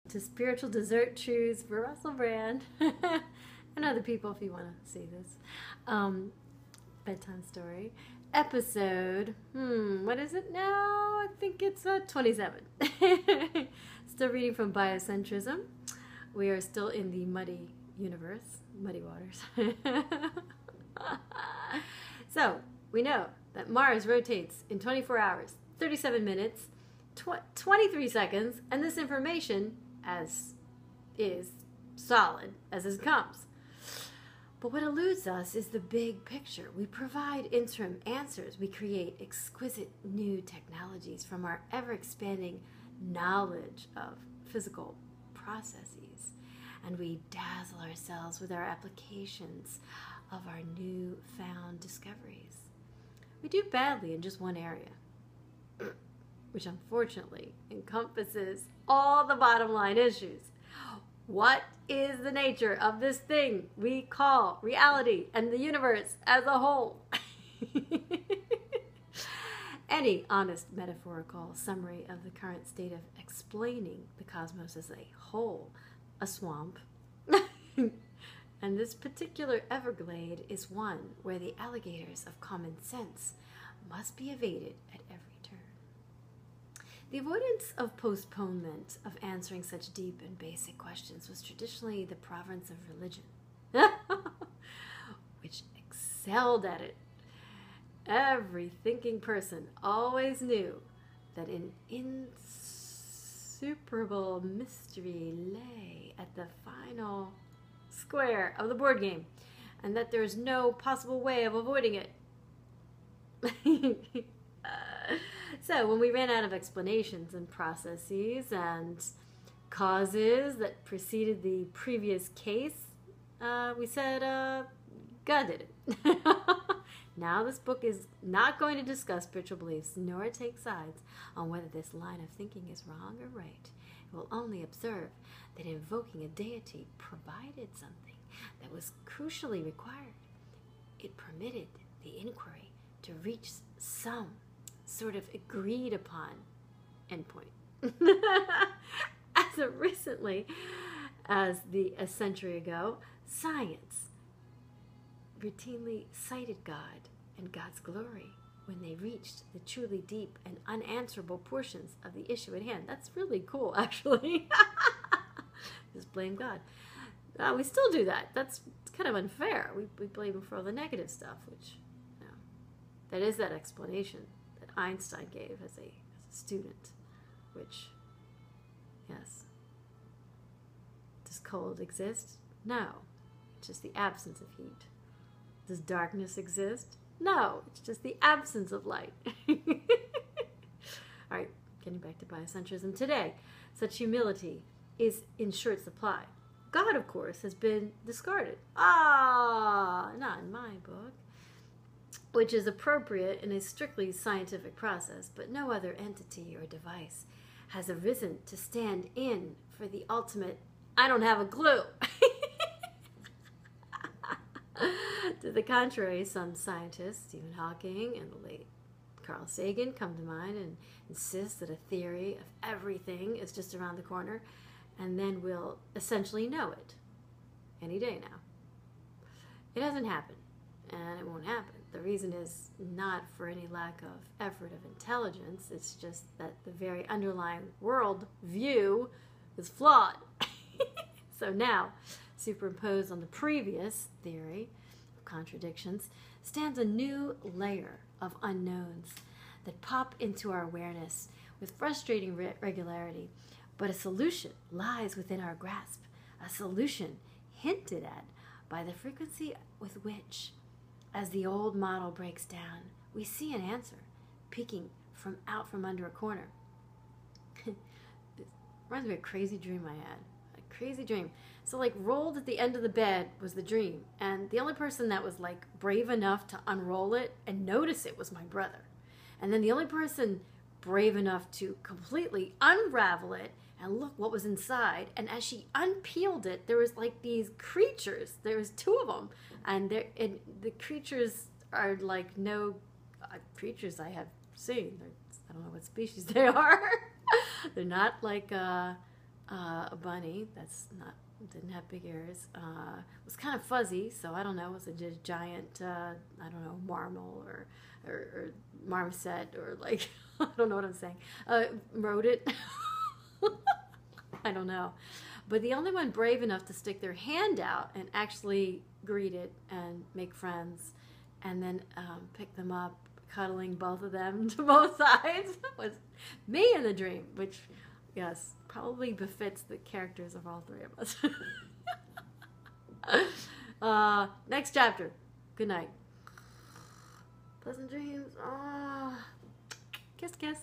to Spiritual Dessert Trews for Russell Brand and other people if you want to see this. Bedtime story. Episode, what is it now? I think it's 27. Still reading from Biocentrism. We are still in the muddy universe, muddy waters. So, we know that Mars rotates in 24 hours, 37 minutes, 23 seconds, and this information as is solid as it comes. But what eludes us is the big picture. We provide interim answers. We create exquisite new technologies from our ever-expanding knowledge of physical processes. And we dazzle ourselves with our applications of our newfound discoveries. We do badly in just one area, which unfortunately encompasses all the bottom line issues. What is the nature of this thing we call reality and the universe as a whole? Any honest metaphorical summary of the current state of explaining the cosmos as a whole, a swamp, and this particular Everglade is one where the alligators of common sense must be evaded at every turn. The avoidance of postponement of answering such deep and basic questions was traditionally the province of religion, which excelled at it. Every thinking person always knew that an insuperable mystery lay at the final square of the board game, and that there's no possible way of avoiding it. So when we ran out of explanations and processes and causes that preceded the previous case, we said, God did it. Now this book is not going to discuss spiritual beliefs nor take sides on whether this line of thinking is wrong or right. It will only observe that invoking a deity provided something that was crucially required. It permitted the inquiry to reach some sort of agreed upon endpoint. As recently as a century ago, science routinely cited God and God's glory when they reached the truly deep and unanswerable portions of the issue at hand. That's really cool, actually. Just blame God. We still do that. That's kind of unfair. We blame him for all the negative stuff, which, that is that explanation that Einstein gave as a student, which, yes. Does cold exist? No. It's just the absence of heat. Does darkness exist? No, it's just the absence of light. All right, getting back to biocentrism today. Such humility is in short supply. God, of course, has been discarded. Not in my book. Which is appropriate in a strictly scientific process, but no other entity or device has arisen to stand in for the ultimate, I don't have a clue. To the contrary, some scientists, Stephen Hawking and the late Carl Sagan, come to mind and insist that a theory of everything is just around the corner, and then we'll essentially know it any day now. It hasn't happened, and it won't happen. The reason is not for any lack of effort of intelligence, it's just that the very underlying worldview is flawed. So now, superimposed on the previous theory of contradictions, stands a new layer of unknowns that pop into our awareness with frustrating regularity, but a solution lies within our grasp, a solution hinted at by the frequency with which, as the old model breaks down, we see an answer peeking out from under a corner. It reminds me of a crazy dream I had. A crazy dream. So rolled at the end of the bed was the dream, and the only person that was brave enough to unroll it and notice it was my brother. And then the only person brave enough to completely unravel it and look what was inside. And as she unpeeled it, there was these creatures. There was two of them, and the creatures are no creatures I have seen. I don't know what species they are. They're not a bunny didn't have big ears. Was kind of fuzzy, so I don't know. It was a giant, I don't know, marmal or marmoset or like, I don't know what I'm saying. Wrote it. I don't know. But the only one brave enough to stick their hand out and actually greet it and make friends and then pick them up, cuddling both of them to both sides was me in the dream, which, yes, probably befits the characters of all three of us. Next chapter. Good night. Pleasant dreams. Kiss, kiss.